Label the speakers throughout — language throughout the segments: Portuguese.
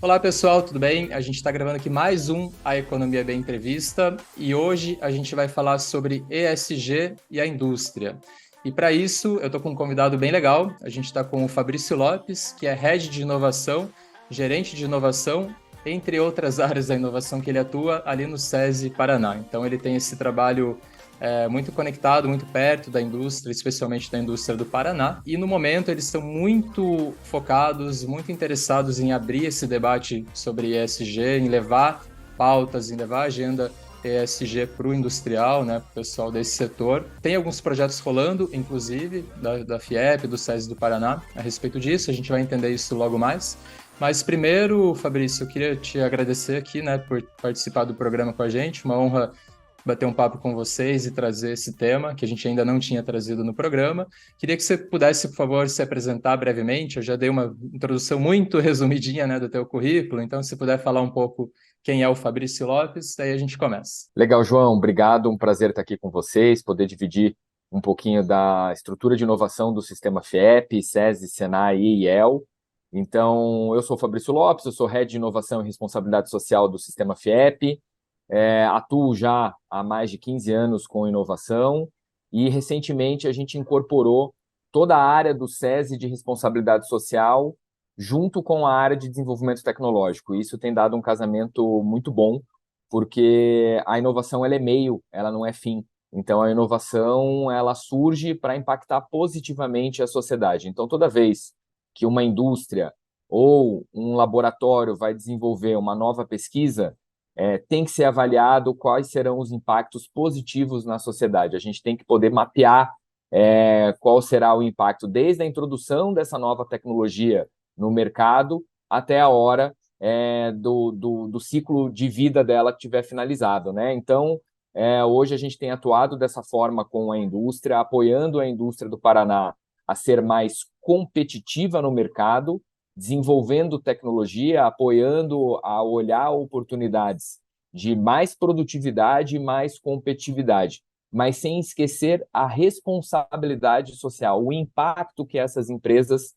Speaker 1: Olá pessoal, tudo bem? A gente está gravando aqui mais um A Economia Bem Entrevista e hoje a gente vai falar sobre ESG e a indústria. E para isso eu estou com um convidado bem legal. A gente está com o Fabrício Lopes, que é Head de Inovação, gerente de inovação, entre outras áreas da inovação que ele atua ali no SESI Paraná. Então ele tem esse trabalho muito conectado, muito perto da indústria, especialmente da indústria do Paraná. E no momento eles estão muito focados, muito interessados em abrir esse debate sobre ESG, em levar pautas, em levar a agenda ESG para o industrial, né, para o pessoal desse setor. Tem alguns projetos rolando, inclusive, da FIEP, do SESI do Paraná, a respeito disso. A gente vai entender isso logo mais. Mas primeiro, Fabrício, eu queria te agradecer aqui, né, por participar do programa com a gente. Uma honra bater um papo com vocês e trazer esse tema que a gente ainda não tinha trazido no programa. Queria que você pudesse, por favor, se apresentar brevemente. Eu já dei uma introdução muito resumidinha, né, do teu currículo, então se puder falar um pouco quem é o Fabrício Lopes, daí a gente começa.
Speaker 2: Legal, João, obrigado. Um prazer estar aqui com vocês, poder dividir um pouquinho da estrutura de inovação do sistema FIEP, SESI, SENAI e IEL. Então, eu sou o Fabrício Lopes, eu sou Head de Inovação e Responsabilidade Social do sistema FIEP. Atuo já há mais de 15 anos com inovação e, recentemente, a gente incorporou toda a área do SESI de responsabilidade social junto com a área de desenvolvimento tecnológico. Isso tem dado um casamento muito bom, porque a inovação ela é meio, ela não é fim. Então, a inovação ela surge para impactar positivamente a sociedade. Então, toda vez que uma indústria ou um laboratório vai desenvolver uma nova pesquisa, tem que ser avaliado quais serão os impactos positivos na sociedade. A gente tem que poder mapear qual será o impacto desde a introdução dessa nova tecnologia no mercado até a hora do ciclo de vida dela que tiver finalizado, né? Então, hoje a gente tem atuado dessa forma com a indústria, apoiando a indústria do Paraná a ser mais competitiva no mercado, desenvolvendo tecnologia, apoiando a olhar oportunidades de mais produtividade e mais competitividade, mas sem esquecer a responsabilidade social, o impacto que essas empresas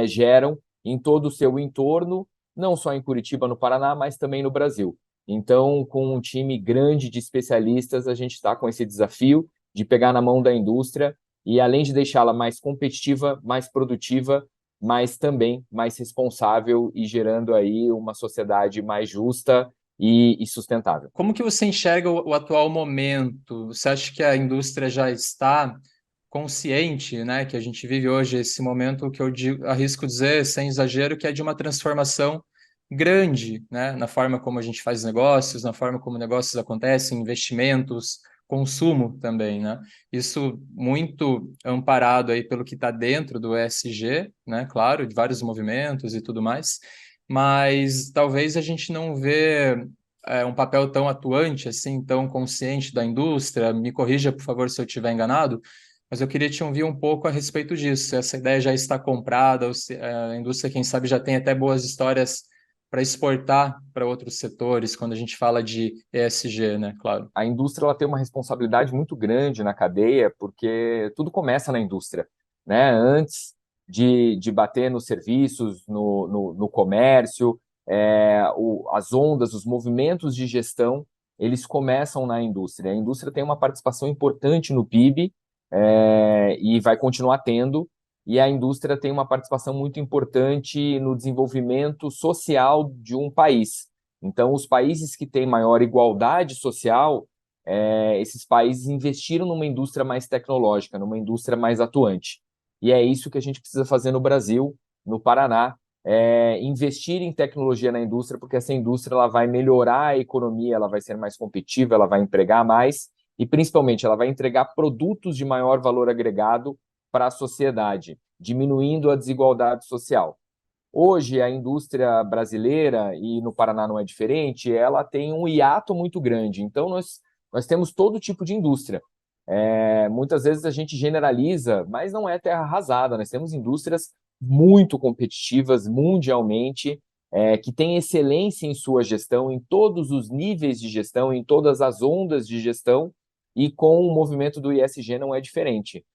Speaker 2: geram em todo o seu entorno, não só em Curitiba, no Paraná, mas também no Brasil. Então, com um time grande de especialistas, a gente está com esse desafio de pegar na mão da indústria e, além de deixá-la mais competitiva, mais produtiva, mas também mais responsável e gerando aí uma sociedade mais justa e sustentável.
Speaker 1: Como que você enxerga o atual momento? Você acha que a indústria já está consciente, né, que a gente vive hoje esse momento que eu arrisco dizer, sem exagero, que é de uma transformação grande, né, na forma como a gente faz negócios, na forma como negócios acontecem, investimentos, consumo também, né? Isso muito amparado aí pelo que está dentro do ESG, né, claro, de vários movimentos e tudo mais, mas talvez a gente não vê um papel tão atuante, assim, tão consciente da indústria. Me corrija, por favor, se eu estiver enganado, mas eu queria te ouvir um pouco a respeito disso. Se essa ideia já está comprada, ou se a indústria, quem sabe, já tem até boas histórias para exportar para outros setores, quando a gente fala de ESG, né? Claro.
Speaker 2: A indústria ela tem uma responsabilidade muito grande na cadeia, porque tudo começa na indústria, né? Antes de bater nos serviços, no comércio, as ondas, os movimentos de gestão, eles começam na indústria. A indústria tem uma participação importante no PIB, e vai continuar tendo, e a indústria tem uma participação muito importante no desenvolvimento social de um país. Então, os países que têm maior igualdade social, esses países investiram numa indústria mais tecnológica, numa indústria mais atuante. E é isso que a gente precisa fazer no Brasil, no Paraná, investir em tecnologia na indústria, porque essa indústria ela vai melhorar a economia, ela vai ser mais competitiva, ela vai empregar mais e, principalmente, ela vai entregar produtos de maior valor agregado para a sociedade, diminuindo a desigualdade social. Hoje, a indústria brasileira, e no Paraná não é diferente, ela tem um hiato muito grande. Então, nós temos todo tipo de indústria. Muitas vezes a gente generaliza, mas não é terra arrasada. Nós temos indústrias muito competitivas mundialmente, que têm excelência em sua gestão, em todos os níveis de gestão, em todas as ondas de gestão, e com o movimento do ISG não é diferente.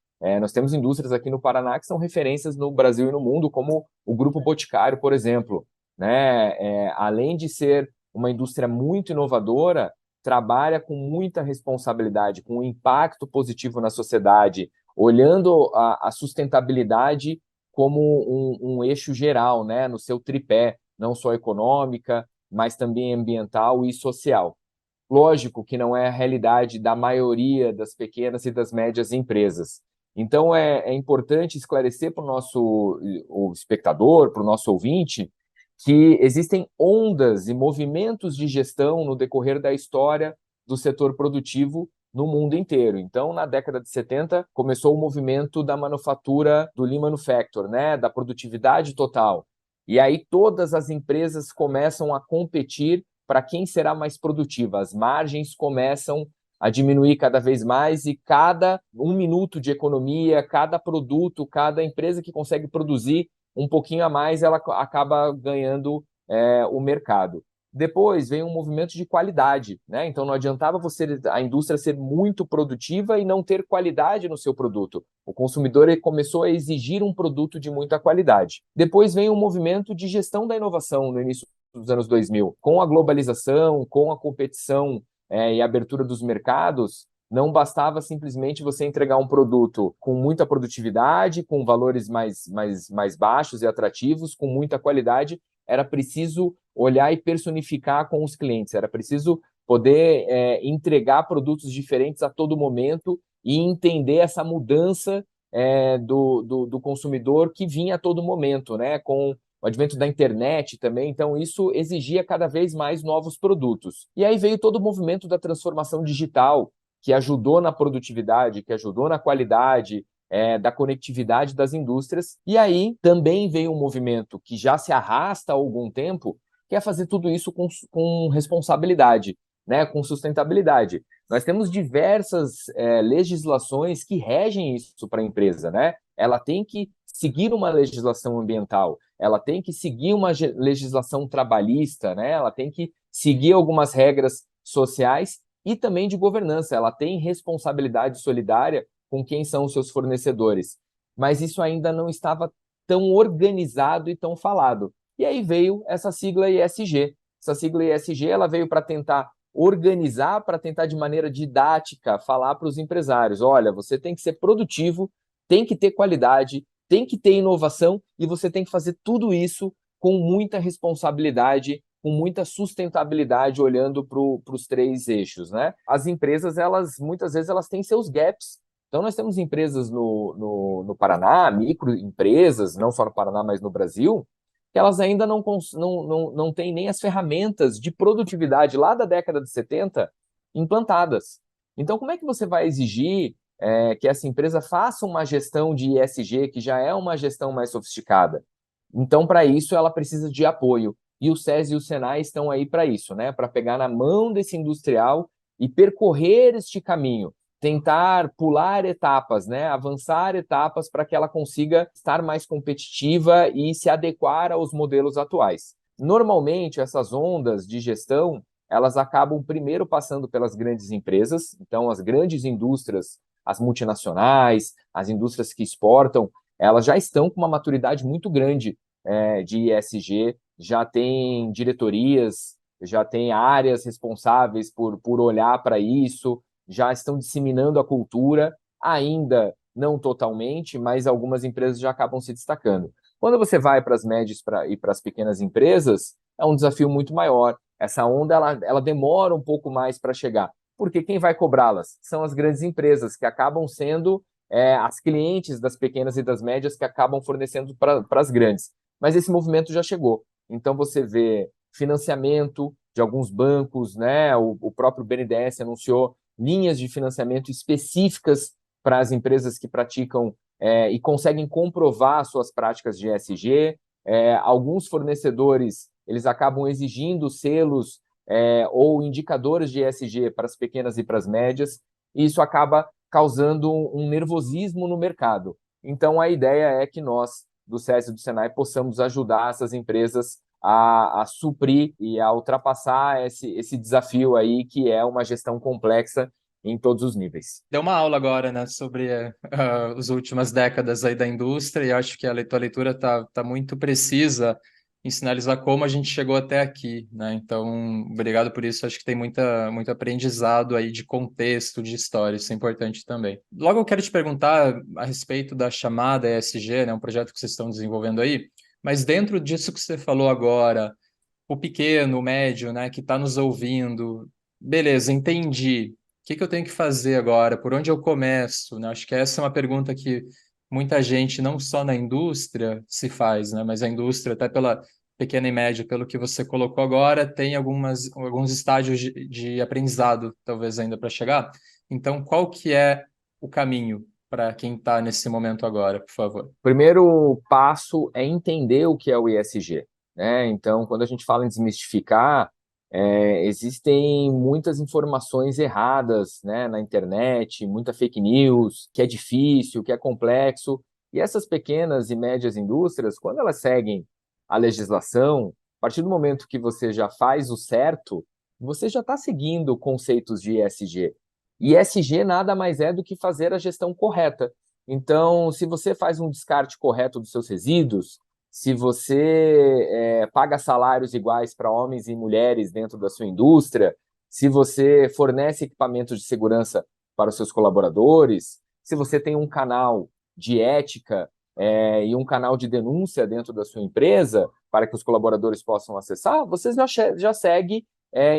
Speaker 2: Nós temos indústrias aqui no Paraná que são referências no Brasil e no mundo, como o Grupo Boticário, por exemplo. né? Além de ser uma indústria muito inovadora, trabalha com muita responsabilidade, com um impacto positivo na sociedade, olhando a sustentabilidade como um eixo geral, né? No seu tripé, não só econômica, mas também ambiental e social. Lógico que não é a realidade da maioria das pequenas e das médias empresas. Então, é importante esclarecer para o nosso o espectador, para o nosso ouvinte, que existem ondas e movimentos de gestão no decorrer da história do setor produtivo no mundo inteiro. Então, na década de 70, começou o movimento da manufatura do Lean Manufacture, né, da produtividade total. E aí todas as empresas começam a competir para quem será mais produtiva. As margens começam a diminuir cada vez mais e cada 1 minuto de economia, cada produto, cada empresa que consegue produzir um pouquinho a mais, ela acaba ganhando o mercado. Depois vem um movimento de qualidade, né? Então não adiantava a indústria ser muito produtiva e não ter qualidade no seu produto. O consumidor começou a exigir um produto de muita qualidade. Depois vem um movimento de gestão da inovação no início dos anos 2000, com a globalização, com a competição e a abertura dos mercados. Não bastava simplesmente você entregar um produto com muita produtividade, com valores mais baixos e atrativos, com muita qualidade. Era preciso olhar e personificar com os clientes, era preciso poder entregar produtos diferentes a todo momento e entender essa mudança do consumidor que vinha a todo momento, né? Com o advento da internet também, então isso exigia cada vez mais novos produtos. E aí veio todo o movimento da transformação digital, que ajudou na produtividade, que ajudou na qualidade, da conectividade das indústrias. E aí também veio um movimento que já se arrasta há algum tempo, que é fazer tudo isso com responsabilidade, né, com sustentabilidade. Nós temos diversas legislações que regem isso para a empresa, né? Ela tem que seguir uma legislação ambiental, ela tem que seguir uma legislação trabalhista, né? Ela tem que seguir algumas regras sociais e também de governança. Ela tem responsabilidade solidária com quem são os seus fornecedores. Mas isso ainda não estava tão organizado e tão falado. E aí veio essa sigla ESG. Essa sigla ESG ela veio para tentar organizar, para tentar de maneira didática falar para os empresários: olha, você tem que ser produtivo, tem que ter qualidade, tem que ter inovação e você tem que fazer tudo isso com muita responsabilidade, com muita sustentabilidade, olhando para os 3 eixos, né? As empresas, muitas vezes, elas têm seus gaps. Então, nós temos empresas no Paraná, microempresas, não só no Paraná, mas no Brasil, que elas ainda não têm nem as ferramentas de produtividade lá da década de 70 implantadas. Então, como é que você vai exigir que essa empresa faça uma gestão de ESG, que já é uma gestão mais sofisticada? Então, para isso, ela precisa de apoio. E o SES e o Senai estão aí para isso, né? Para pegar na mão desse industrial e percorrer este caminho, tentar pular etapas, né? Avançar etapas para que ela consiga estar mais competitiva e se adequar aos modelos atuais. Normalmente, essas ondas de gestão, elas acabam primeiro passando pelas grandes empresas, então as grandes indústrias, as multinacionais, as indústrias que exportam, elas já estão com uma maturidade muito grande de ESG, já tem diretorias, já tem áreas responsáveis por olhar para isso, já estão disseminando a cultura, ainda não totalmente, mas algumas empresas já acabam se destacando. Quando você vai para as médias e para as pequenas empresas, é um desafio muito maior. Essa onda ela demora um pouco mais para chegar, porque quem vai cobrá-las são as grandes empresas, que acabam sendo as clientes das pequenas e das médias, que acabam fornecendo para as grandes. Mas esse movimento já chegou. Então você vê financiamento de alguns bancos, né? O próprio BNDES anunciou linhas de financiamento específicas para as empresas que praticam e conseguem comprovar suas práticas de ESG. Alguns fornecedores eles acabam exigindo selos ou indicadores de ESG para as pequenas e para as médias, e isso acaba causando um nervosismo no mercado. Então, a ideia é que nós, do SES e do Senai, possamos ajudar essas empresas a suprir e a ultrapassar esse desafio aí, que é uma gestão complexa em todos os níveis.
Speaker 1: Deu uma aula agora, né, sobre as últimas décadas aí da indústria, e acho que a tua leitura tá muito precisa em sinalizar como a gente chegou até aqui, né? Então, obrigado por isso. Acho que tem muito aprendizado aí de contexto, de história. Isso é importante também. Logo, eu quero te perguntar a respeito da chamada ESG, né? Um projeto que vocês estão desenvolvendo aí. Mas dentro disso que você falou agora, o pequeno, o médio, né, que está nos ouvindo, beleza, entendi. O que que eu tenho que fazer agora? Por onde eu começo? Né? Acho que essa é uma pergunta que muita gente, não só na indústria, se faz, né? Mas a indústria, até pela pequena e média, pelo que você colocou agora, tem alguns estágios de aprendizado, talvez ainda para chegar. Então, qual que é o caminho para quem está nesse momento agora, por favor?
Speaker 2: Primeiro passo é entender o que é o ESG, né? Então, quando a gente fala em desmistificar, existem muitas informações erradas, né, na internet, muita fake news, que é difícil, que é complexo. E essas pequenas e médias indústrias, quando elas seguem a legislação, a partir do momento que você já faz o certo, você já está seguindo conceitos de ESG. E ESG nada mais é do que fazer a gestão correta. Então, se você faz um descarte correto dos seus resíduos, se você paga salários iguais para homens e mulheres dentro da sua indústria, se você fornece equipamentos de segurança para os seus colaboradores, se você tem um canal de ética e um canal de denúncia dentro da sua empresa para que os colaboradores possam acessar, você já segue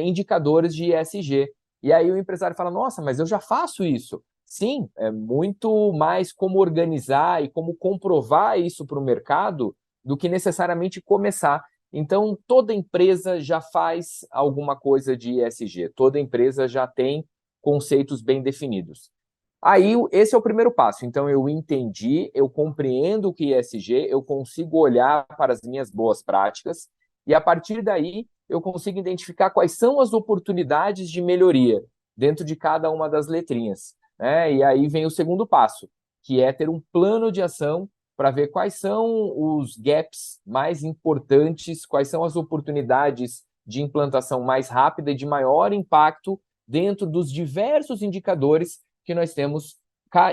Speaker 2: indicadores de ESG. E aí o empresário fala, nossa, mas eu já faço isso. Sim, é muito mais como organizar e como comprovar isso para o mercado do que necessariamente começar. Então, toda empresa já faz alguma coisa de ESG, toda empresa já tem conceitos bem definidos. Aí, esse é o primeiro passo. Então, eu entendi, eu compreendo o que é ESG, eu consigo olhar para as minhas boas práticas e, a partir daí, eu consigo identificar quais são as oportunidades de melhoria dentro de cada uma das letrinhas. E aí vem o segundo passo, que é ter um plano de ação para ver quais são os gaps mais importantes, quais são as oportunidades de implantação mais rápida e de maior impacto dentro dos diversos indicadores que nós temos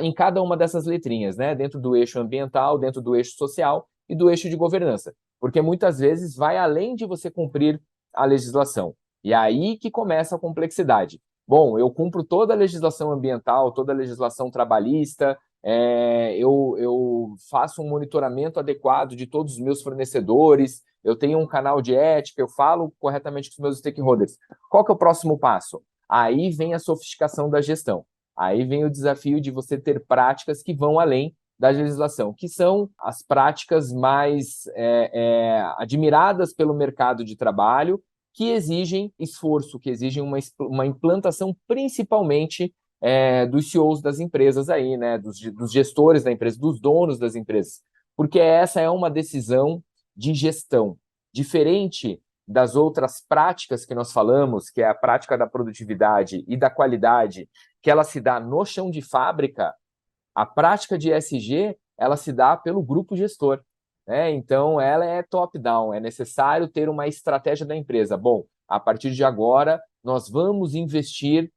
Speaker 2: em cada uma dessas letrinhas, né? Dentro do eixo ambiental, dentro do eixo social e do eixo de governança. Porque muitas vezes vai além de você cumprir a legislação. E aí que começa a complexidade. Bom, eu cumpro toda a legislação ambiental, toda a legislação trabalhista, eu faço um monitoramento adequado de todos os meus fornecedores, eu tenho um canal de ética, eu falo corretamente com os meus stakeholders. Qual que é o próximo passo? Aí vem a sofisticação da gestão. Aí vem o desafio de você ter práticas que vão além da legislação, que são as práticas mais admiradas pelo mercado de trabalho, que exigem esforço, que exigem uma implantação principalmente dos CEOs das empresas aí, né, dos gestores da empresa, dos donos das empresas, porque essa é uma decisão de gestão, diferente das outras práticas que nós falamos, que é a prática da produtividade e da qualidade, que ela se dá no chão de fábrica. A prática de ESG, ela se dá pelo grupo gestor. Então, ela é top-down, é necessário ter uma estratégia da empresa. Bom, a partir de agora, nós vamos investir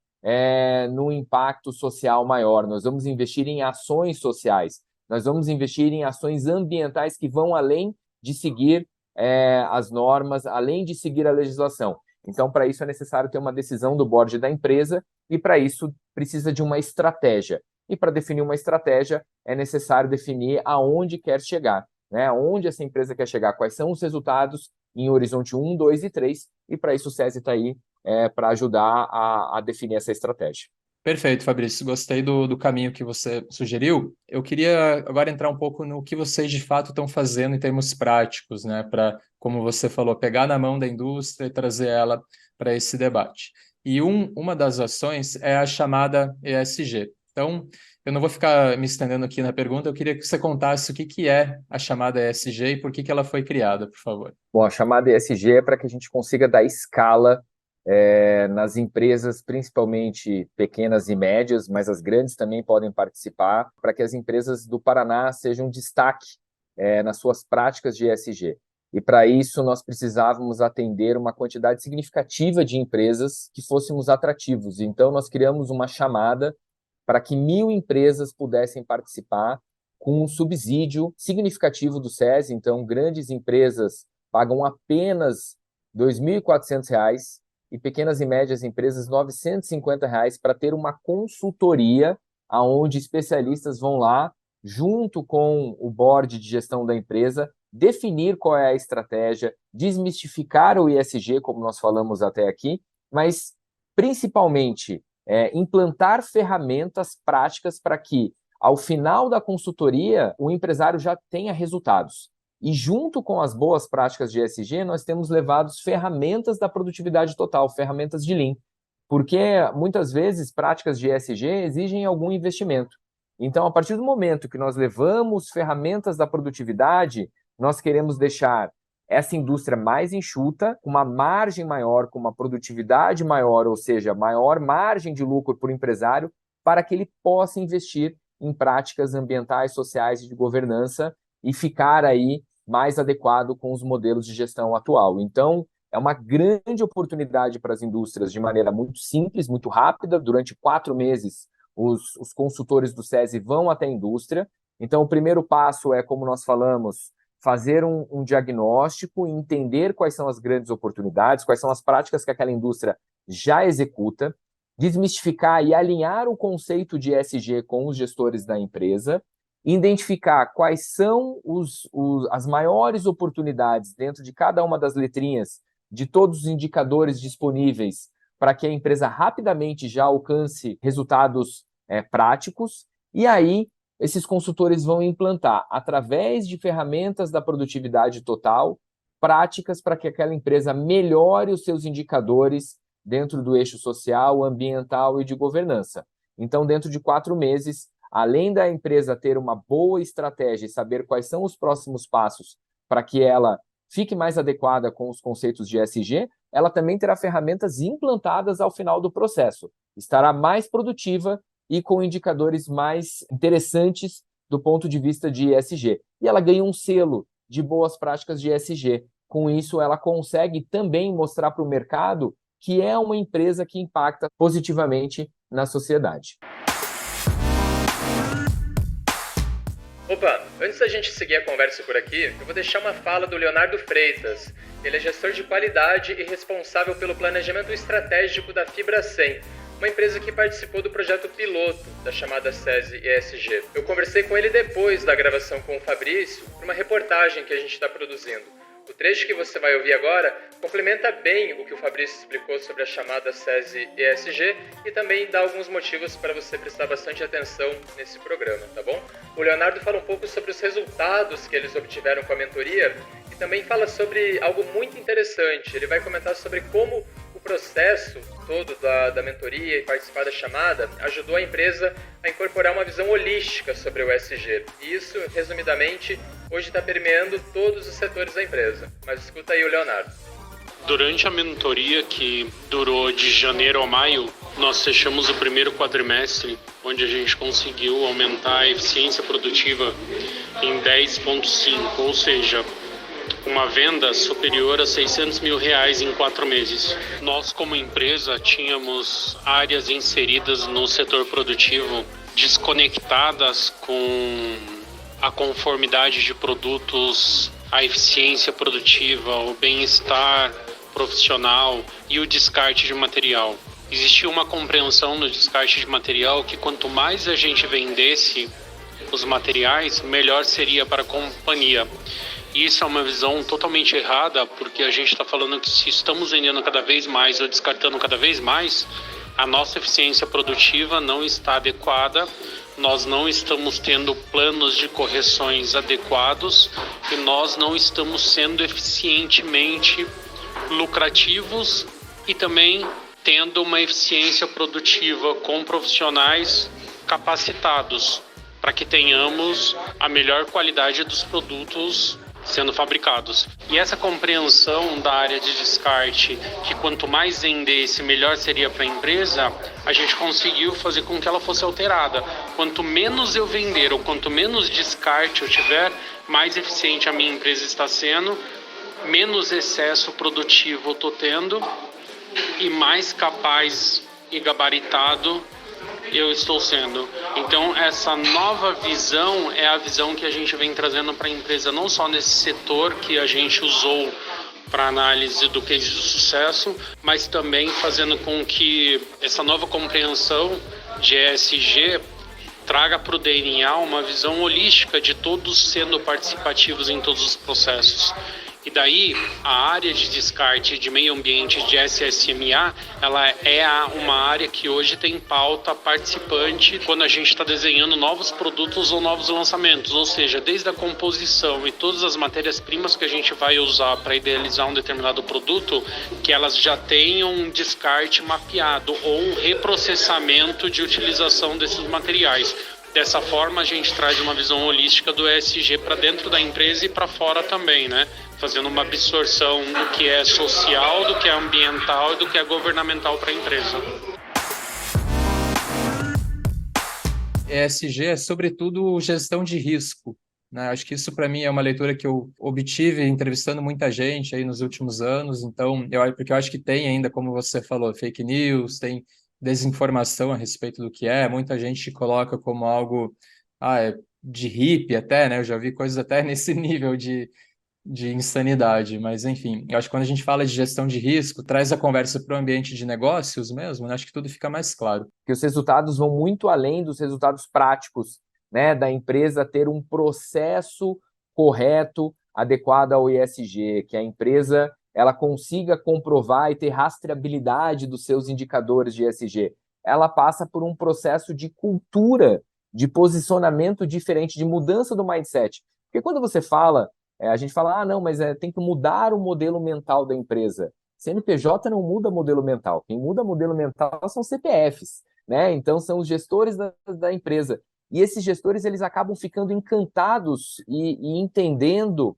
Speaker 2: no impacto social maior, nós vamos investir em ações sociais, nós vamos investir em ações ambientais que vão além de seguir as normas, além de seguir a legislação. Então, para isso é necessário ter uma decisão do board da empresa e, para isso, precisa de uma estratégia. E para definir uma estratégia, é necessário definir aonde quer chegar, né? Onde essa empresa quer chegar, quais são os resultados em horizonte 1, 2 e 3, e para isso o SESI está aí para ajudar a definir essa estratégia.
Speaker 1: Perfeito, Fabrício. Gostei do caminho que você sugeriu. Eu queria agora entrar um pouco no que vocês de fato estão fazendo em termos práticos, né? Para, como você falou, pegar na mão da indústria e trazer ela para esse debate. E uma das ações é a chamada ESG. Então, eu não vou ficar me estendendo aqui na pergunta, eu queria que você contasse o que que é a chamada ESG e por que que ela foi criada, por favor.
Speaker 2: Bom, a chamada ESG é para que a gente consiga dar escala nas empresas, principalmente pequenas e médias, mas as grandes também podem participar, para que as empresas do Paraná sejam destaque nas suas práticas de ESG. E para isso nós precisávamos atender uma quantidade significativa de empresas que fôssemos atrativos. Então nós criamos uma chamada para que 1.000 empresas pudessem participar com um subsídio significativo do SESI. Então grandes empresas pagam apenas R$ 2.400 e pequenas e médias empresas R$ 950 para ter uma consultoria onde especialistas vão lá, junto com o board de gestão da empresa, definir qual é a estratégia, desmistificar o ESG, como nós falamos até aqui, mas principalmente implantar ferramentas práticas para que, ao final da consultoria, o empresário já tenha resultados. E junto com as boas práticas de ESG, nós temos levado ferramentas da produtividade total, ferramentas de Lean, porque muitas vezes práticas de ESG exigem algum investimento. Então, a partir do momento que nós levamos ferramentas da produtividade, nós queremos deixar essa indústria mais enxuta, com uma margem maior, com uma produtividade maior, ou seja, maior margem de lucro para o empresário, para que ele possa investir em práticas ambientais, sociais e de governança e ficar aí mais adequado com os modelos de gestão atual. Então, é uma grande oportunidade para as indústrias de maneira muito simples, muito rápida. Durante 4 meses, os consultores do SESI vão até a indústria. Então, o primeiro passo é, como nós falamos, fazer um diagnóstico, entender quais são as grandes oportunidades, quais são as práticas que aquela indústria já executa, desmistificar e alinhar o conceito de ESG com os gestores da empresa, identificar quais são as maiores oportunidades dentro de cada uma das letrinhas de todos os indicadores disponíveis para que a empresa rapidamente já alcance resultados práticos, e aí esses consultores vão implantar, através de ferramentas da produtividade total, práticas para que aquela empresa melhore os seus indicadores dentro do eixo social, ambiental e de governança. Então, dentro de 4 meses, além da empresa ter uma boa estratégia e saber quais são os próximos passos para que ela fique mais adequada com os conceitos de ESG, ela também terá ferramentas implantadas ao final do processo. Estará mais produtiva e com indicadores mais interessantes do ponto de vista de ESG. E ela ganha um selo de boas práticas de ESG. Com isso, ela consegue também mostrar para o mercado que é uma empresa que impacta positivamente na sociedade.
Speaker 1: Opa, antes da gente seguir a conversa por aqui, eu vou deixar uma fala do Leonardo Freitas. Ele é gestor de qualidade e responsável pelo planejamento estratégico da Fibra100, uma empresa que participou do projeto piloto da chamada SESI ESG. Eu conversei com ele depois da gravação com o Fabrício, para uma reportagem que a gente está produzindo. O trecho que você vai ouvir agora complementa bem o que o Fabrício explicou sobre a chamada SESI ESG e também dá alguns motivos para você prestar bastante atenção nesse programa, tá bom? O Leonardo fala um pouco sobre os resultados que eles obtiveram com a mentoria e também fala sobre algo muito interessante. Ele vai comentar sobre como o processo todo da mentoria e participar da chamada ajudou a empresa a incorporar uma visão holística sobre o ESG. E isso, resumidamente, hoje está permeando todos os setores da empresa. Mas escuta aí o Leonardo.
Speaker 3: Durante a mentoria, que durou de janeiro a maio, nós fechamos o primeiro quadrimestre, onde a gente conseguiu aumentar a eficiência produtiva em 10,5, ou seja, uma venda superior a R$600 mil em 4 meses. Nós, como empresa, tínhamos áreas inseridas no setor produtivo desconectadas com a conformidade de produtos, a eficiência produtiva, o bem-estar profissional e o descarte de material. Existia uma compreensão no descarte de material que quanto mais a gente vendesse os materiais, melhor seria para a companhia. Isso é uma visão totalmente errada, porque a gente está falando que se estamos vendendo cada vez mais ou descartando cada vez mais, a nossa eficiência produtiva não está adequada, nós não estamos tendo planos de correções adequados e nós não estamos sendo eficientemente lucrativos e também tendo uma eficiência produtiva com profissionais capacitados para que tenhamos a melhor qualidade dos produtos sendo fabricados. E essa compreensão da área de descarte, que quanto mais vendesse, melhor seria para a empresa, a gente conseguiu fazer com que ela fosse alterada. Quanto menos eu vender ou quanto menos descarte eu tiver, mais eficiente a minha empresa está sendo, menos excesso produtivo eu estou tendo e mais capaz e gabaritado eu estou sendo. Então essa nova visão é a visão que a gente vem trazendo para a empresa, não só nesse setor que a gente usou para análise do case de sucesso, mas também fazendo com que essa nova compreensão de ESG traga para o DNA uma visão holística de todos sendo participativos em todos os processos. E daí, a área de descarte de meio ambiente de SSMA, ela é uma área que hoje tem pauta participante quando a gente está desenhando novos produtos ou novos lançamentos. Ou seja, desde a composição e todas as matérias-primas que a gente vai usar para idealizar um determinado produto, que elas já tenham um descarte mapeado ou um reprocessamento de utilização desses materiais. Dessa forma, a gente traz uma visão holística do ESG para dentro da empresa e para fora também, né? Fazendo uma absorção do que é social, do que é ambiental e do que é governamental para a empresa.
Speaker 1: ESG é, sobretudo, gestão de risco, né? Acho que isso, para mim, é uma leitura que eu obtive entrevistando muita gente aí nos últimos anos. Então, porque eu acho que tem ainda, como você falou, fake news, tem desinformação a respeito do que é. Muita gente coloca como algo de hippie até, né? Eu já vi coisas até nesse nível de insanidade, mas enfim, eu acho que quando a gente fala de gestão de risco, traz a conversa para o ambiente de negócios mesmo, né? Acho que tudo fica mais claro.
Speaker 2: Que os resultados vão muito além dos resultados práticos, né, da empresa ter um processo correto, adequado ao ESG, que a empresa ela consiga comprovar e ter rastreabilidade dos seus indicadores de ESG. Ela passa por um processo de cultura, de posicionamento diferente, de mudança do mindset. Porque quando você fala, a gente fala, não, mas tem que mudar o modelo mental da empresa. CNPJ não muda modelo mental. Quem muda modelo mental são CPFs, né? Então, são os gestores da empresa. E esses gestores, eles acabam ficando encantados e entendendo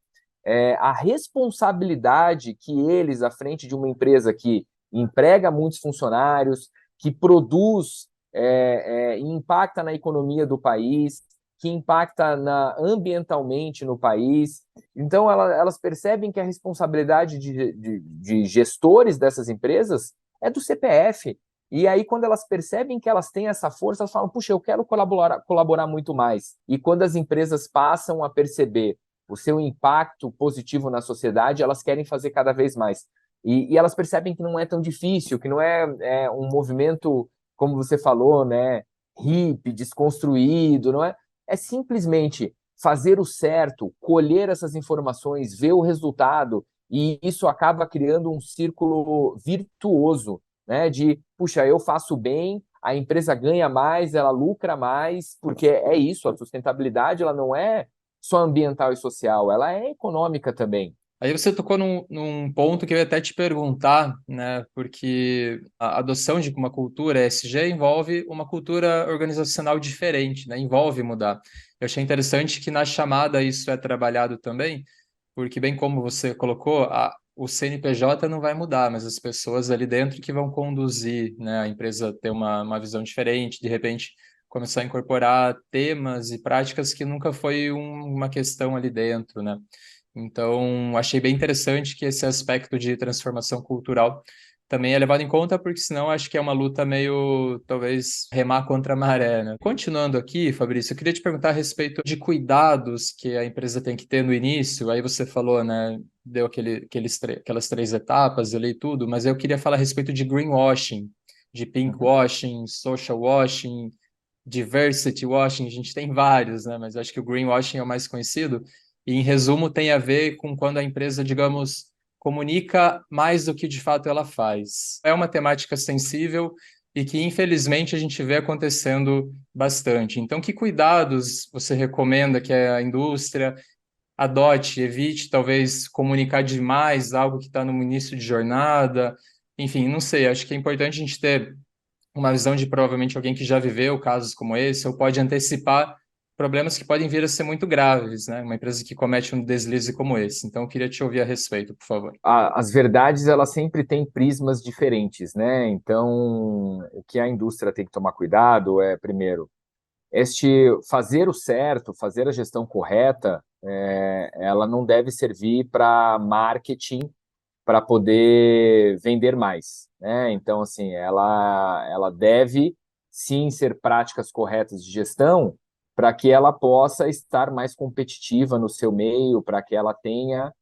Speaker 2: a responsabilidade que eles, à frente de uma empresa que emprega muitos funcionários, que produz e impacta na economia do país, que impacta ambientalmente no país. Então, elas percebem que a responsabilidade de gestores dessas empresas é do CPF. E aí, quando elas percebem que elas têm essa força, elas falam, puxa, eu quero colaborar muito mais. E quando as empresas passam a perceber o seu impacto positivo na sociedade, elas querem fazer cada vez mais. E elas percebem que não é tão difícil, que não é um movimento, como você falou, né, hippie, desconstruído, não é? É simplesmente fazer o certo, colher essas informações, ver o resultado, e isso acaba criando um círculo virtuoso, né? De, puxa, eu faço bem, a empresa ganha mais, ela lucra mais, porque é isso, a sustentabilidade ela não é só ambiental e social, ela é econômica também.
Speaker 1: Aí você tocou num ponto que eu ia até te perguntar, né? Porque a adoção de uma cultura ESG envolve uma cultura organizacional diferente, né? Envolve mudar. Eu achei interessante que na chamada isso é trabalhado também, porque bem como você colocou, o CNPJ não vai mudar, mas as pessoas ali dentro que vão conduzir, né? A empresa ter uma visão diferente, de repente começar a incorporar temas e práticas que nunca foi uma questão ali dentro, né? Então, achei bem interessante que esse aspecto de transformação cultural também é levado em conta, porque senão acho que é uma luta meio, talvez, remar contra a maré, né? Continuando aqui, Fabrício, eu queria te perguntar a respeito de cuidados que a empresa tem que ter no início. Aí você falou, né, deu aquelas 3 etapas ali e tudo, mas eu queria falar a respeito de greenwashing, de pinkwashing, social washing, diversity washing, a gente tem vários, né? Mas acho que o greenwashing é o mais conhecido. E, em resumo, tem a ver com quando a empresa, digamos, comunica mais do que de fato ela faz. É uma temática sensível e que, infelizmente, a gente vê acontecendo bastante. Então, que cuidados você recomenda que a indústria adote, evite, talvez, comunicar demais algo que está no início de jornada? Enfim, não sei, acho que é importante a gente ter uma visão de provavelmente alguém que já viveu casos como esse, ou pode antecipar problemas que podem vir a ser muito graves, né? Uma empresa que comete um deslize como esse. Então, eu queria te ouvir a respeito, por favor.
Speaker 2: As verdades, elas sempre têm prismas diferentes, né? Então, o que a indústria tem que tomar cuidado é, primeiro, fazer o certo, fazer a gestão correta, ela não deve servir para marketing, para poder vender mais, né? Então, assim, ela deve sim ser práticas corretas de gestão para que ela possa estar mais competitiva no seu meio, para que ela tenha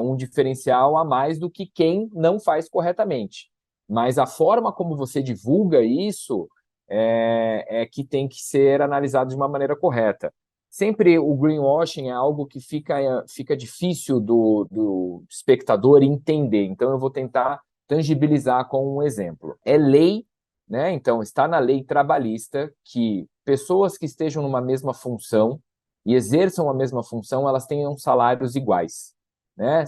Speaker 2: um diferencial a mais do que quem não faz corretamente. Mas a forma como você divulga isso é que tem que ser analisado de uma maneira correta. Sempre o greenwashing é algo que fica difícil do espectador entender. Então, eu vou tentar tangibilizar com um exemplo. É lei, né? Então, está na lei trabalhista que pessoas que estejam numa mesma função e exerçam a mesma função, elas tenham salários iguais, né?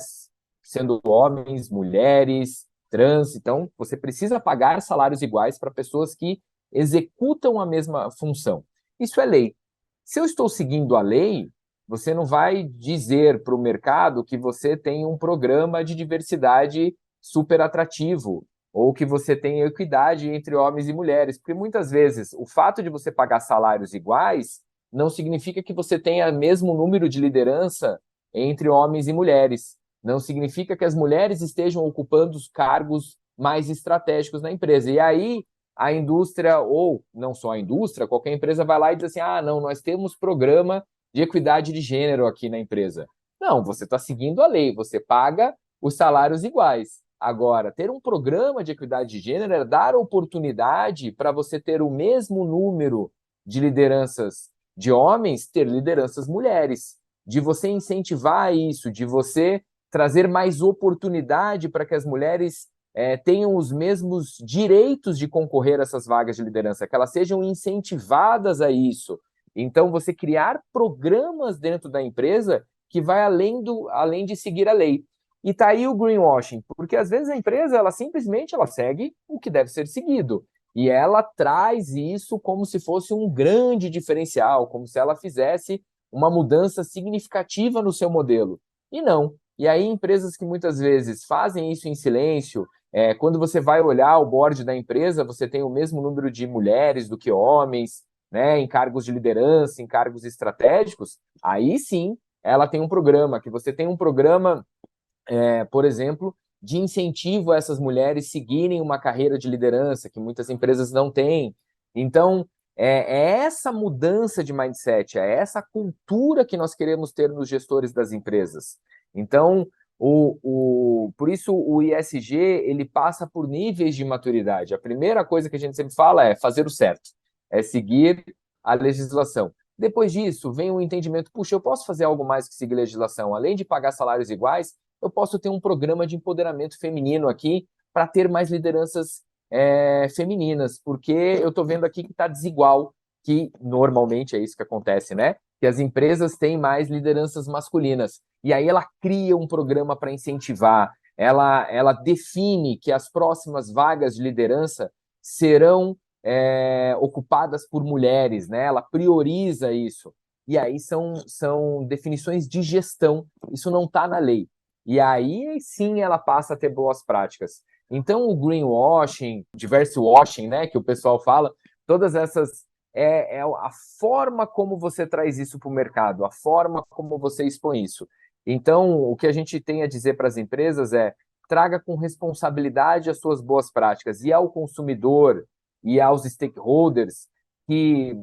Speaker 2: Sendo homens, mulheres, trans. Então, você precisa pagar salários iguais para pessoas que executam a mesma função. Isso é lei. Se eu estou seguindo a lei, você não vai dizer para o mercado que você tem um programa de diversidade super atrativo ou que você tem equidade entre homens e mulheres, porque muitas vezes o fato de você pagar salários iguais não significa que você tenha o mesmo número de liderança entre homens e mulheres. Não significa que as mulheres estejam ocupando os cargos mais estratégicos na empresa. E aí a indústria, ou não só a indústria, qualquer empresa vai lá e diz assim, não, nós temos programa de equidade de gênero aqui na empresa. Não, você está seguindo a lei, você paga os salários iguais. Agora, ter um programa de equidade de gênero é dar oportunidade para você ter o mesmo número de lideranças de homens, ter lideranças mulheres, de você incentivar isso, de você trazer mais oportunidade para que as mulheres tenham os mesmos direitos de concorrer a essas vagas de liderança, que elas sejam incentivadas a isso. Então, você criar programas dentro da empresa que vai além de seguir a lei. E está aí o greenwashing, porque às vezes a empresa ela simplesmente segue o que deve ser seguido. E ela traz isso como se fosse um grande diferencial, como se ela fizesse uma mudança significativa no seu modelo. E não. E aí empresas que muitas vezes fazem isso em silêncio, quando você vai olhar o board da empresa, você tem o mesmo número de mulheres do que homens, né, em cargos de liderança, em cargos estratégicos, aí sim ela tem um programa, que você tem um programa, por exemplo, de incentivo a essas mulheres seguirem uma carreira de liderança, que muitas empresas não têm. Então, é essa mudança de mindset, é essa cultura que nós queremos ter nos gestores das empresas. Então, por isso o ESG ele passa por níveis de maturidade. A primeira coisa que a gente sempre fala é fazer o certo, é seguir a legislação. Depois disso, vem o entendimento, puxa, eu posso fazer algo mais que seguir legislação. Além de pagar salários iguais, eu posso ter um programa de empoderamento feminino aqui para ter mais lideranças femininas, porque eu estou vendo aqui que está desigual, que normalmente é isso que acontece, né? Que as empresas têm mais lideranças masculinas. E aí ela cria um programa para incentivar, ela define que as próximas vagas de liderança serão ocupadas por mulheres, né? Ela prioriza isso. E aí são definições de gestão, isso não está na lei. E aí sim ela passa a ter boas práticas. Então o greenwashing, diversity washing, né, que o pessoal fala, todas essas é a forma como você traz isso para o mercado, a forma como você expõe isso. Então, o que a gente tem a dizer para as empresas é traga com responsabilidade as suas boas práticas e ao consumidor e aos stakeholders que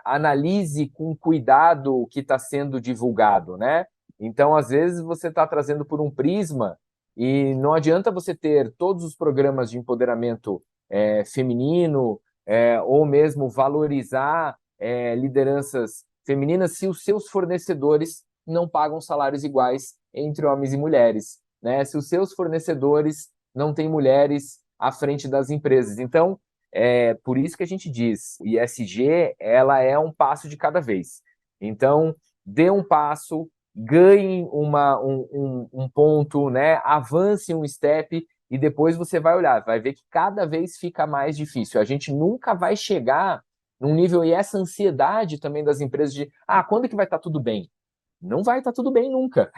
Speaker 2: analise com cuidado o que está sendo divulgado, né? Então, às vezes, você está trazendo por um prisma e não adianta você ter todos os programas de empoderamento feminino, ou mesmo valorizar lideranças femininas se os seus fornecedores não pagam salários iguais entre homens e mulheres, né? Se os seus fornecedores não têm mulheres à frente das empresas. Então, por isso que a gente diz, o ESG, ela é um passo de cada vez. Então, dê um passo, ganhe um ponto, né? Avance um step e depois você vai olhar, vai ver que cada vez fica mais difícil. A gente nunca vai chegar num nível, e essa ansiedade também das empresas de, quando que vai estar tudo bem? Não vai estar tudo bem nunca.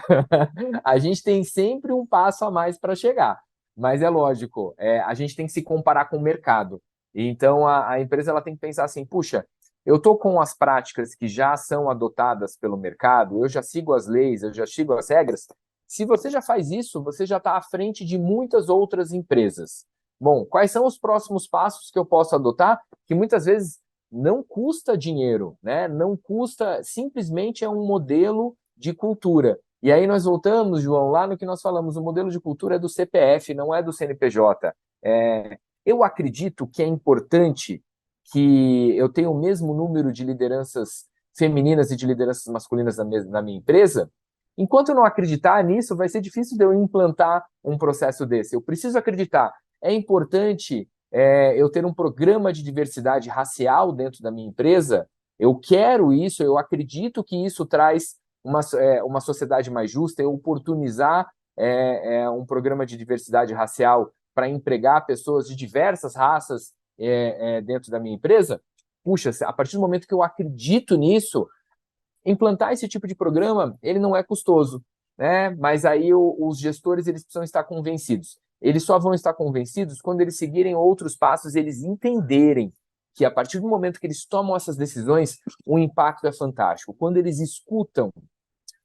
Speaker 2: A gente tem sempre um passo a mais para chegar. Mas é lógico, a gente tem que se comparar com o mercado. Então, a empresa ela tem que pensar assim, puxa, eu estou com as práticas que já são adotadas pelo mercado, eu já sigo as leis, eu já sigo as regras. Se você já faz isso, você já está à frente de muitas outras empresas. Bom, quais são os próximos passos que eu posso adotar? Que muitas vezes não custa dinheiro, né? Não custa, simplesmente é um modelo de cultura. E aí nós voltamos, João, lá no que nós falamos, o modelo de cultura é do CPF, não é do CNPJ. Eu acredito que é importante que eu tenha o mesmo número de lideranças femininas e de lideranças masculinas na minha empresa. Enquanto eu não acreditar nisso, vai ser difícil de eu implantar um processo desse. Eu preciso acreditar. É importante eu ter um programa de diversidade racial dentro da minha empresa. Eu quero isso, eu acredito que isso traz uma sociedade mais justa, eu oportunizar um programa de diversidade racial para empregar pessoas de diversas raças dentro da minha empresa. Puxa, a partir do momento que eu acredito nisso, implantar esse tipo de programa, ele não é custoso, né? Mas aí os gestores eles precisam estar convencidos. Eles só vão estar convencidos quando eles seguirem outros passos, eles entenderem que a partir do momento que eles tomam essas decisões, o impacto é fantástico. Quando eles escutam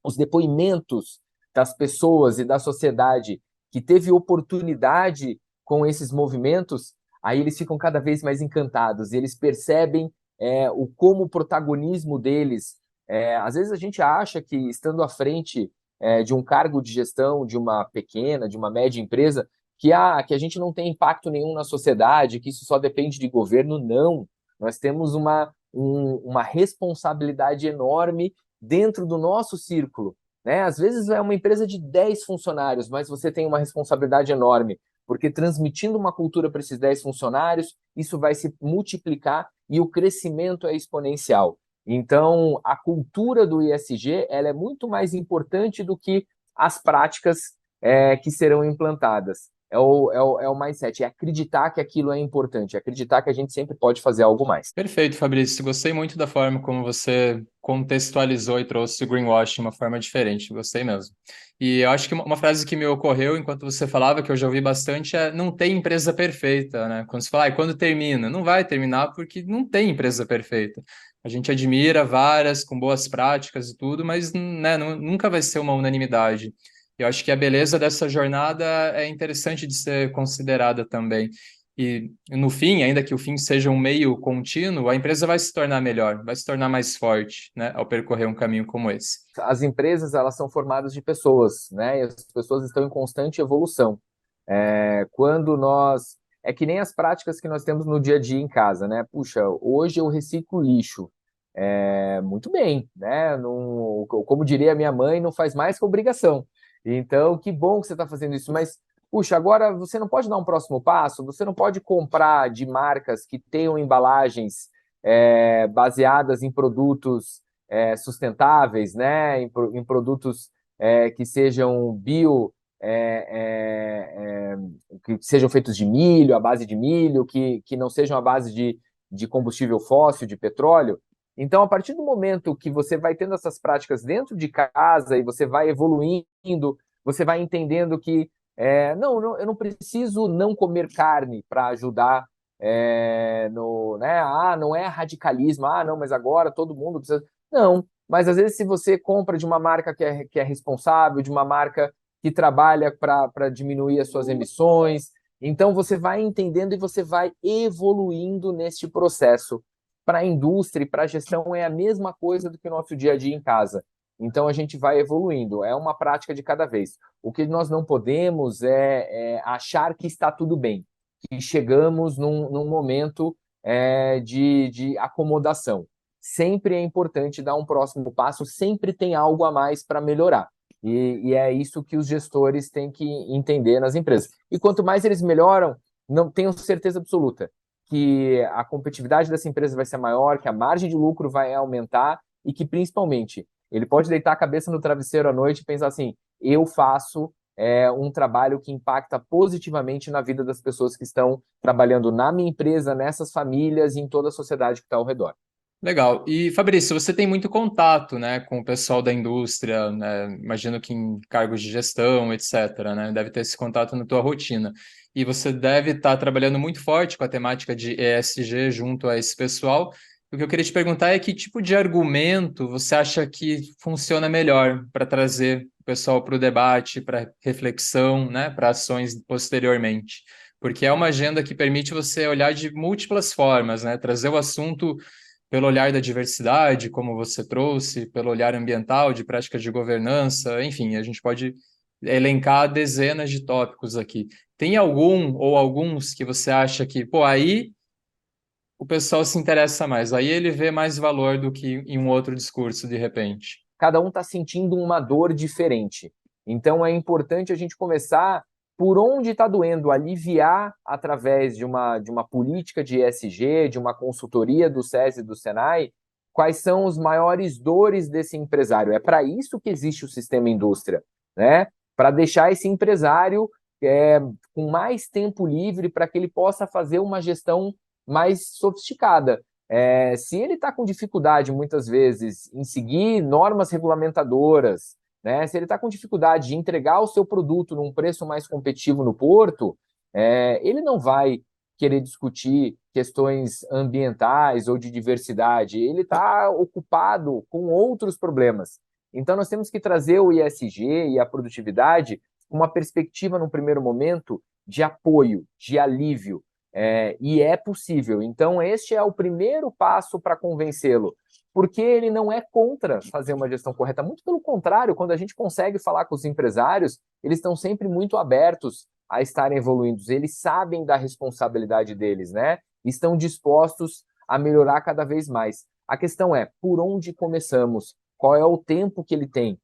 Speaker 2: os depoimentos das pessoas e da sociedade que teve oportunidade com esses movimentos, aí eles ficam cada vez mais encantados e eles percebem como o protagonismo deles. Às vezes a gente acha que estando à frente de um cargo de gestão de uma pequena, de uma média empresa, que a gente não tem impacto nenhum na sociedade, que isso só depende de governo. Não. Nós temos uma responsabilidade enorme dentro do nosso círculo. Né? Às vezes é uma empresa de 10 funcionários, mas você tem uma responsabilidade enorme, porque transmitindo uma cultura para esses 10 funcionários, isso vai se multiplicar e o crescimento é exponencial. Então, a cultura do ESG ela é muito mais importante do que as práticas que serão implantadas. É o mindset, é acreditar que aquilo é importante, é acreditar que a gente sempre pode fazer algo mais.
Speaker 1: Perfeito, Fabrício. Gostei muito da forma como você contextualizou e trouxe o greenwashing de uma forma diferente. Gostei mesmo. E eu acho que uma frase que me ocorreu enquanto você falava, que eu já ouvi bastante, é não tem empresa perfeita, né? Quando você fala, quando termina? Não vai terminar porque não tem empresa perfeita. A gente admira várias com boas práticas e tudo, mas né, nunca vai ser uma unanimidade. Eu acho que a beleza dessa jornada é interessante de ser considerada também. E no fim, ainda que o fim seja um meio contínuo, a empresa vai se tornar melhor, vai se tornar mais forte, né, ao percorrer um caminho como esse.
Speaker 2: As empresas elas são formadas de pessoas, né? E as pessoas estão em constante evolução. Quando nós é que nem as práticas que nós temos no dia a dia em casa, né? Puxa, hoje eu reciclo lixo. Muito bem, né? Não, como diria a minha mãe, não faz mais que obrigação. Então, que bom que você está fazendo isso, mas, puxa, agora você não pode dar um próximo passo? Você não pode comprar de marcas que tenham embalagens baseadas em produtos sustentáveis, né? Em produtos que sejam que sejam feitos de milho, à base de milho, que não sejam à base de combustível fóssil, de petróleo. Então, a partir do momento que você vai tendo essas práticas dentro de casa e você vai evoluindo, você vai entendendo que não, eu não preciso não comer carne para ajudar né? Não é radicalismo, não, mas agora todo mundo precisa. Não, mas às vezes se você compra de uma marca que é responsável, de uma marca que trabalha para diminuir as suas emissões, então você vai entendendo e você vai evoluindo neste processo. Para a indústria e para a gestão é a mesma coisa do que o nosso dia a dia em casa. Então a gente vai evoluindo, é uma prática de cada vez. O que nós não podemos é achar que está tudo bem, que chegamos num momento de acomodação. Sempre é importante dar um próximo passo, sempre tem algo a mais para melhorar. E é isso que os gestores têm que entender nas empresas. E quanto mais eles melhoram, não tenho certeza absoluta que a competitividade dessa empresa vai ser maior, que a margem de lucro vai aumentar e que, principalmente, ele pode deitar a cabeça no travesseiro à noite e pensar assim, eu faço um trabalho que impacta positivamente na vida das pessoas que estão trabalhando na minha empresa, nessas famílias e em toda a sociedade que está ao redor.
Speaker 1: Legal. E, Fabrício, você tem muito contato, né, com o pessoal da indústria, né? Imagino que em cargos de gestão, etc., né? Deve ter esse contato na tua rotina. E você deve estar trabalhando muito forte com a temática de ESG junto a esse pessoal. O que eu queria te perguntar é que tipo de argumento você acha que funciona melhor para trazer o pessoal para o debate, para reflexão, né, para ações posteriormente? Porque é uma agenda que permite você olhar de múltiplas formas, né? Trazer o assunto pelo olhar da diversidade, como você trouxe, pelo olhar ambiental, de práticas de governança, enfim, a gente pode elencar dezenas de tópicos aqui. Tem algum ou alguns que você acha que, pô, aí o pessoal se interessa mais, aí ele vê mais valor do que em um outro discurso, de repente?
Speaker 2: Cada um está sentindo uma dor diferente. Então é importante a gente começar por onde está doendo, aliviar através de uma política de ESG, de uma consultoria do SESI e do Senai, quais são os maiores dores desse empresário. É para isso que existe o sistema indústria, né? Para deixar esse empresário com mais tempo livre para que ele possa fazer uma gestão mais sofisticada. Se ele está com dificuldade, muitas vezes, em seguir normas regulamentadoras, né? Se ele está com dificuldade de entregar o seu produto num preço mais competitivo no porto, ele não vai querer discutir questões ambientais ou de diversidade, ele está ocupado com outros problemas. Então, nós temos que trazer o ISG e a produtividade com uma perspectiva, num primeiro momento, de apoio, de alívio, e é possível. Então, este é o primeiro passo para convencê-lo, porque ele não é contra fazer uma gestão correta. Muito pelo contrário, quando a gente consegue falar com os empresários, eles estão sempre muito abertos a estarem evoluindo. Eles sabem da responsabilidade deles, né? Estão dispostos a melhorar cada vez mais. A questão é, por onde começamos? Qual é o tempo que ele tem?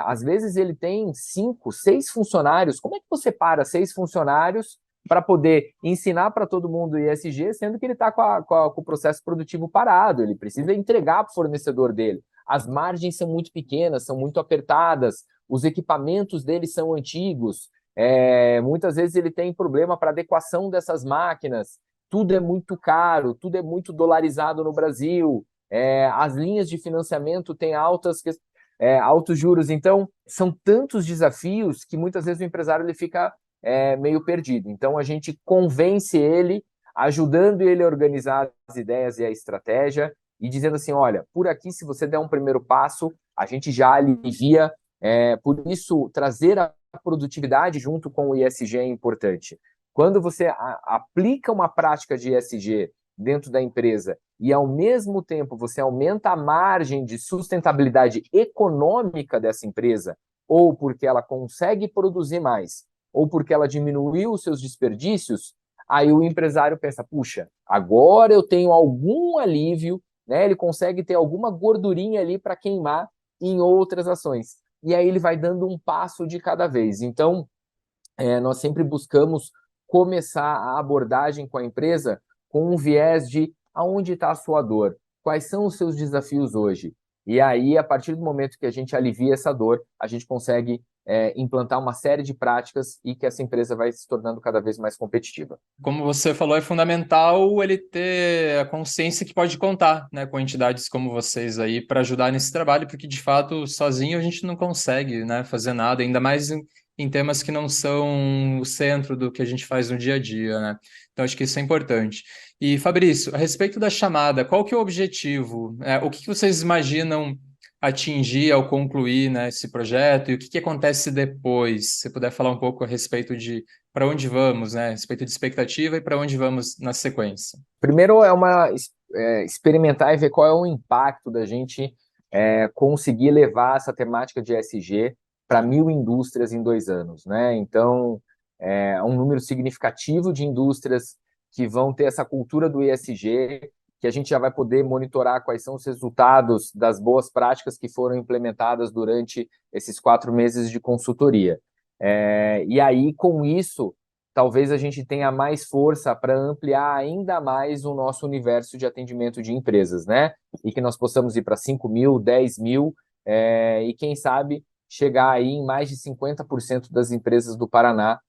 Speaker 2: Às vezes ele tem 5, 6 funcionários. Como é que você para 6 funcionários para poder ensinar para todo mundo o ISG, sendo que ele está com o processo produtivo parado, ele precisa entregar para o fornecedor dele. As margens são muito pequenas, são muito apertadas, os equipamentos dele são antigos, muitas vezes ele tem problema para adequação dessas máquinas, tudo é muito caro, tudo é muito dolarizado no Brasil, as linhas de financiamento têm altos juros, então são tantos desafios que muitas vezes o empresário ele fica meio perdido. Então, a gente convence ele, ajudando ele a organizar as ideias e a estratégia, e dizendo assim, olha, por aqui, se você der um primeiro passo, a gente já alivia. Por isso, trazer a produtividade junto com o ISG é importante. Quando você aplica uma prática de ISG dentro da empresa e, ao mesmo tempo, você aumenta a margem de sustentabilidade econômica dessa empresa, ou porque ela consegue produzir mais, ou porque ela diminuiu os seus desperdícios, aí o empresário pensa, puxa, agora eu tenho algum alívio, né? Ele consegue ter alguma gordurinha ali para queimar em outras ações. E aí ele vai dando um passo de cada vez. Então, nós sempre buscamos começar a abordagem com a empresa com um viés de aonde está a sua dor, quais são os seus desafios hoje. E aí, a partir do momento que a gente alivia essa dor, a gente consegue implantar uma série de práticas e que essa empresa vai se tornando cada vez mais competitiva.
Speaker 1: Como você falou, é fundamental ele ter a consciência que pode contar, né, com entidades como vocês aí para ajudar nesse trabalho, porque de fato sozinho a gente não consegue, né, fazer nada, ainda mais em temas que não são o centro do que a gente faz no dia a dia, né? Então acho que isso é importante. E Fabrício, a respeito da chamada, qual que é o objetivo? O que vocês imaginam atingir ao concluir, né, esse projeto e o que acontece depois? Se puder falar um pouco a respeito de para onde vamos, né, a respeito de expectativa e para onde vamos na sequência.
Speaker 2: Primeiro experimentar e ver qual é o impacto da gente conseguir levar essa temática de ESG para 1.000 indústrias em 2 anos, né? Então, um número significativo de indústrias que vão ter essa cultura do ESG, que a gente já vai poder monitorar quais são os resultados das boas práticas que foram implementadas durante esses 4 meses de consultoria. E aí, com isso, talvez a gente tenha mais força para ampliar ainda mais o nosso universo de atendimento de empresas, né? E que nós possamos ir para 5.000, 10.000, e quem sabe chegar aí em mais de 50% das empresas do Paraná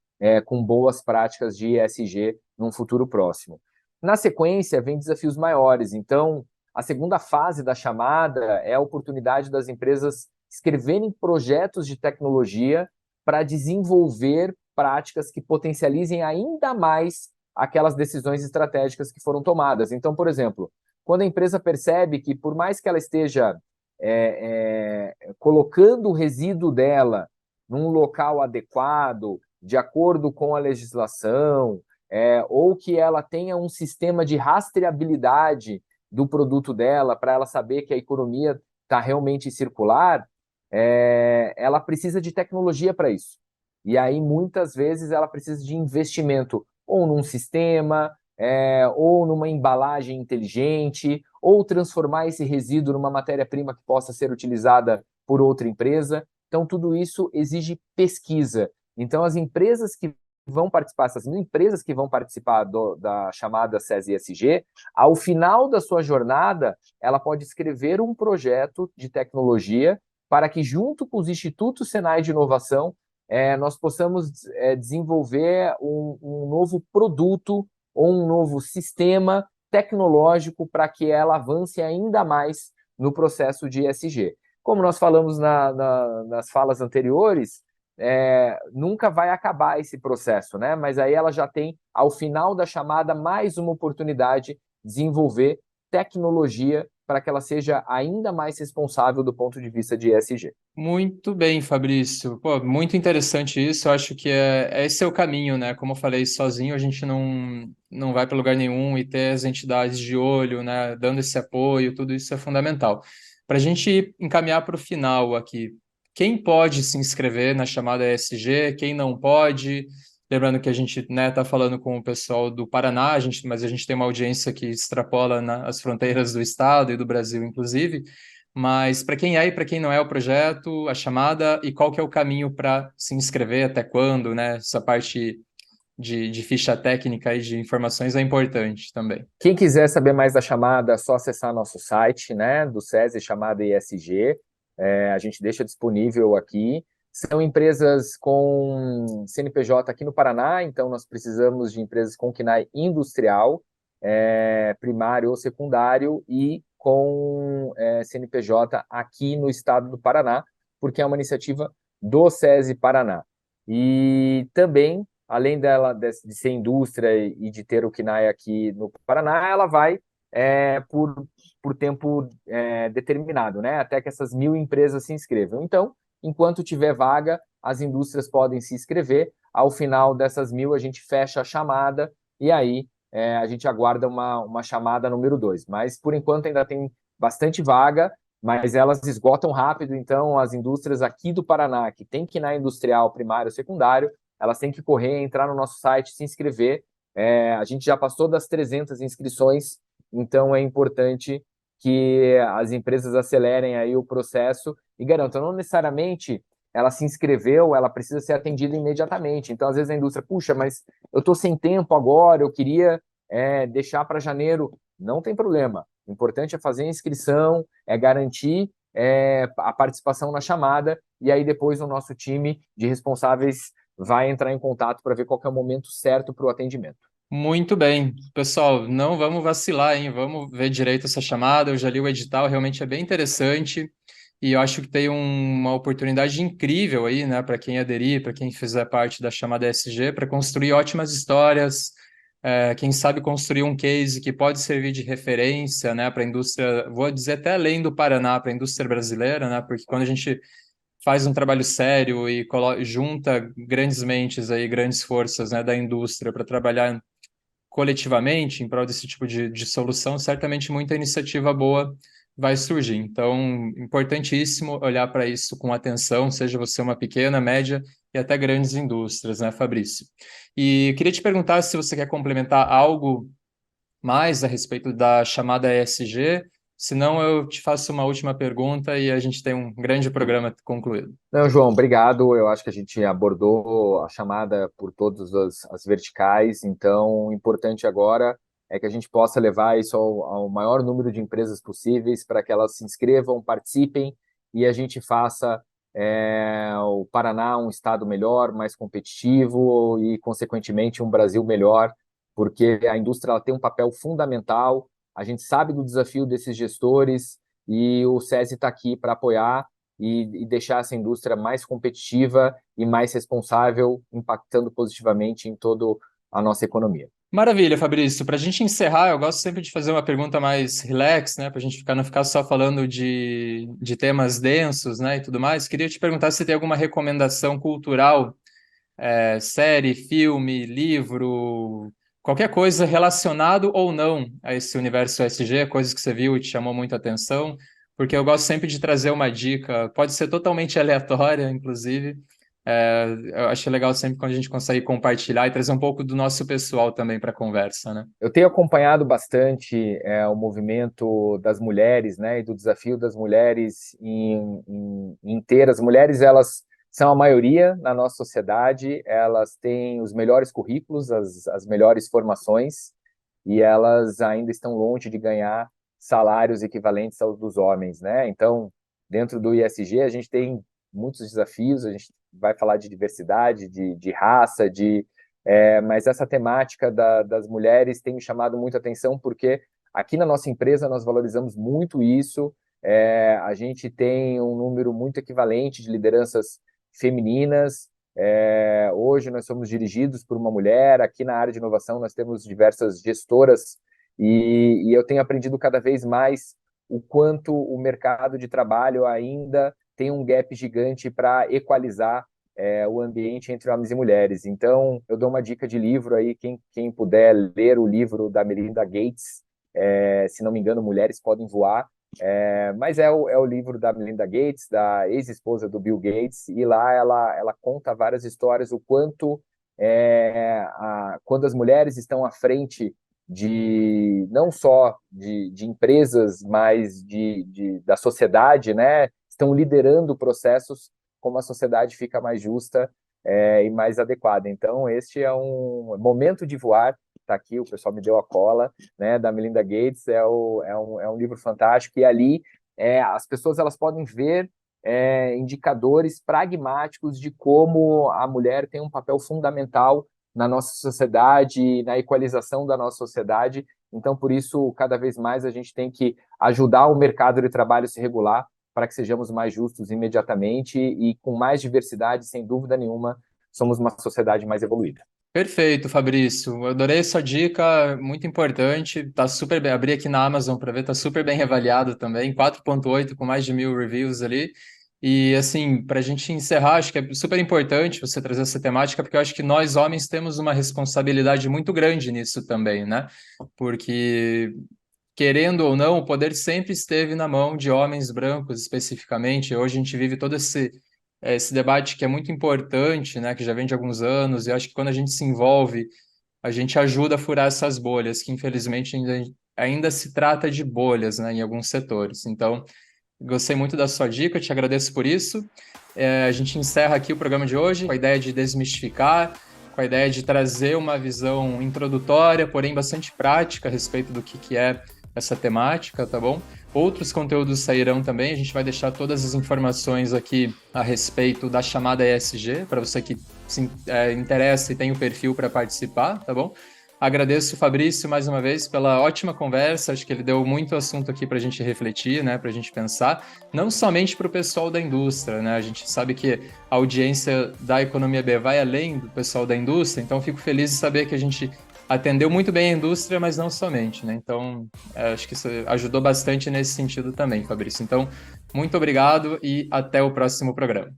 Speaker 2: com boas práticas de ESG num futuro próximo. Na sequência, vem desafios maiores. Então, a segunda fase da chamada é a oportunidade das empresas escreverem projetos de tecnologia para desenvolver práticas que potencializem ainda mais aquelas decisões estratégicas que foram tomadas. Então, por exemplo, quando a empresa percebe que, por mais que ela esteja colocando o resíduo dela num local adequado, de acordo com a legislação, ou que ela tenha um sistema de rastreabilidade do produto dela, para ela saber que a economia está realmente circular, ela precisa de tecnologia para isso. E aí, muitas vezes, ela precisa de investimento ou num sistema, ou numa embalagem inteligente, ou transformar esse resíduo numa matéria-prima que possa ser utilizada por outra empresa. Então, tudo isso exige pesquisa. Então, as empresas que vão participar, essas 1.000 empresas que vão participar da chamada SES ESG, ao final da sua jornada, ela pode escrever um projeto de tecnologia para que, junto com os institutos Senai de inovação, nós possamos desenvolver um novo produto ou um novo sistema tecnológico para que ela avance ainda mais no processo de ESG. Como nós falamos nas falas anteriores, nunca vai acabar esse processo, né? Mas aí ela já tem, ao final da chamada, mais uma oportunidade de desenvolver tecnologia para que ela seja ainda mais responsável do ponto de vista de ESG.
Speaker 1: Muito bem, Fabrício. Pô, muito interessante isso. Eu acho que esse é o caminho, né? Como eu falei, sozinho a gente não vai para lugar nenhum e ter as entidades de olho, né? Dando esse apoio, tudo isso é fundamental. Para a gente encaminhar para o final aqui, quem pode se inscrever na chamada ESG, quem não pode? Lembrando que a gente, né, está falando com o pessoal do Paraná, mas a gente tem uma audiência que extrapola, né, as fronteiras do estado e do Brasil, inclusive. Mas para quem é e para quem não é o projeto, a chamada e qual que é o caminho para se inscrever, até quando, né? Essa parte de ficha técnica e de informações é importante também.
Speaker 2: Quem quiser saber mais da chamada, é só acessar nosso site, né, do SESI, chamada ESG. A gente deixa disponível aqui. São empresas com CNPJ aqui no Paraná, então nós precisamos de empresas com KNAI industrial, primário ou secundário, e com CNPJ aqui no estado do Paraná, porque é uma iniciativa do SESI Paraná. E também, além dela de ser indústria e de ter o KNAI aqui no Paraná, ela vai por tempo determinado, né? Até que essas 1.000 empresas se inscrevam. Então, enquanto tiver vaga, as indústrias podem se inscrever. Ao final dessas 1.000, a gente fecha a chamada e aí a gente aguarda uma chamada número 2. Mas, por enquanto, ainda tem bastante vaga, mas elas esgotam rápido. Então, as indústrias aqui do Paraná, que tem KNAI industrial primário ou secundário, elas têm que correr, entrar no nosso site, se inscrever. A gente já passou das 300 inscrições, então é importante que as empresas acelerem aí o processo e garantam. Não necessariamente ela se inscreveu, ela precisa ser atendida imediatamente. Então, às vezes a indústria, puxa, mas eu estou sem tempo agora, eu queria deixar para janeiro. Não tem problema. O importante é fazer a inscrição, garantir a participação na chamada, e aí depois o nosso time de responsáveis vai entrar em contato para ver qual que é o momento certo para o atendimento.
Speaker 1: Muito bem. Pessoal, não vamos vacilar, hein? Vamos ver direito essa chamada. Eu já li o edital, realmente é bem interessante. E eu acho que tem uma oportunidade incrível aí, né, para quem aderir, para quem fizer parte da chamada ESG, para construir ótimas histórias, quem sabe construir um case que pode servir de referência, né, para a indústria, vou dizer até além do Paraná, para a indústria brasileira, né, porque quando a gente faz um trabalho sério e junta grandes mentes aí, grandes forças, né, da indústria para trabalhar coletivamente em prol desse tipo de solução, certamente muita iniciativa boa vai surgir. Então, importantíssimo olhar para isso com atenção, seja você uma pequena, média e até grandes indústrias, né, Fabrício? E queria te perguntar se você quer complementar algo mais a respeito da chamada ESG, senão eu te faço uma última pergunta e a gente tem um grande programa concluído.
Speaker 2: Não, João, obrigado. Eu acho que a gente abordou a chamada por todas as verticais, então o importante agora é que a gente possa levar isso ao maior número de empresas possíveis para que elas se inscrevam, participem e a gente faça o Paraná um estado melhor, mais competitivo e, consequentemente, um Brasil melhor, porque a indústria ela tem um papel fundamental, a gente sabe do desafio desses gestores e o SESI está aqui para apoiar e deixar essa indústria mais competitiva e mais responsável, impactando positivamente em toda a nossa economia.
Speaker 1: Maravilha, Fabrício. Para a gente encerrar, eu gosto sempre de fazer uma pergunta mais relax, né? Para a gente não ficar só falando de temas densos, né? E tudo mais. Queria te perguntar se tem alguma recomendação cultural, série, filme, livro, qualquer coisa relacionado ou não a esse universo ESG, coisas que você viu e te chamou muito a atenção, porque eu gosto sempre de trazer uma dica, pode ser totalmente aleatória, inclusive. Eu acho legal sempre quando a gente consegue compartilhar e trazer um pouco do nosso pessoal também para a conversa, né?
Speaker 2: Eu tenho acompanhado bastante o movimento das mulheres, né, e do desafio das mulheres em ter. As mulheres, elas são a maioria na nossa sociedade, elas têm os melhores currículos, as melhores formações, e elas ainda estão longe de ganhar salários equivalentes aos dos homens, né? Então, dentro do ISG, a gente tem muitos desafios, a gente vai falar de diversidade, de raça, mas essa temática das mulheres tem me chamado muita atenção, porque aqui na nossa empresa nós valorizamos muito isso. A gente tem um número muito equivalente de lideranças femininas. Hoje nós somos dirigidos por uma mulher. Aqui na área de inovação nós temos diversas gestoras, e eu tenho aprendido cada vez mais o quanto o mercado de trabalho ainda tem um gap gigante para equalizar o ambiente entre homens e mulheres. Então, eu dou uma dica de livro aí, quem puder ler o livro da Melinda Gates, se não me engano, Mulheres Podem Voar, mas é o livro da Melinda Gates, da ex-esposa do Bill Gates, e lá ela conta várias histórias, o quanto quando as mulheres estão à frente não só de empresas, mas da sociedade, né, estão liderando processos, como a sociedade fica mais justa e mais adequada. Então, este é um momento de voar. Está aqui, o pessoal me deu a cola, né, da Melinda Gates. É um livro fantástico, e ali as pessoas elas podem ver indicadores pragmáticos de como a mulher tem um papel fundamental na nossa sociedade, na equalização da nossa sociedade. Então, por isso, cada vez mais a gente tem que ajudar o mercado de trabalho a se regular, para que sejamos mais justos imediatamente, e com mais diversidade, sem dúvida nenhuma, somos uma sociedade mais evoluída.
Speaker 1: Perfeito, Fabrício. Eu adorei essa dica, muito importante. Tá super bem. Abri aqui na Amazon para ver, tá super bem avaliado também. 4.8 com mais de 1.000 reviews ali. E assim, para a gente encerrar, acho que é super importante você trazer essa temática, porque eu acho que nós, homens, temos uma responsabilidade muito grande nisso também, né? Porque, querendo ou não, o poder sempre esteve na mão de homens brancos, especificamente. Hoje a gente vive todo esse debate que é muito importante, né? Que já vem de alguns anos, e eu acho que quando a gente se envolve, a gente ajuda a furar essas bolhas, que infelizmente ainda se trata de bolhas, né? Em alguns setores. Então, gostei muito da sua dica, te agradeço por isso. A gente encerra aqui o programa de hoje com a ideia de desmistificar, com a ideia de trazer uma visão introdutória, porém bastante prática a respeito do que é essa temática, tá bom? Outros conteúdos sairão também, a gente vai deixar todas as informações aqui a respeito da chamada ESG, para você que se interessa e tem o perfil para participar, tá bom? Agradeço o Fabrício mais uma vez pela ótima conversa, acho que ele deu muito assunto aqui para a gente refletir, né, para a gente pensar, não somente para o pessoal da indústria, né, a gente sabe que a audiência da Economia B vai além do pessoal da indústria, então fico feliz de saber que a gente atendeu muito bem a indústria, mas não somente, né, então acho que isso ajudou bastante nesse sentido também, Fabrício. Então, muito obrigado e até o próximo programa.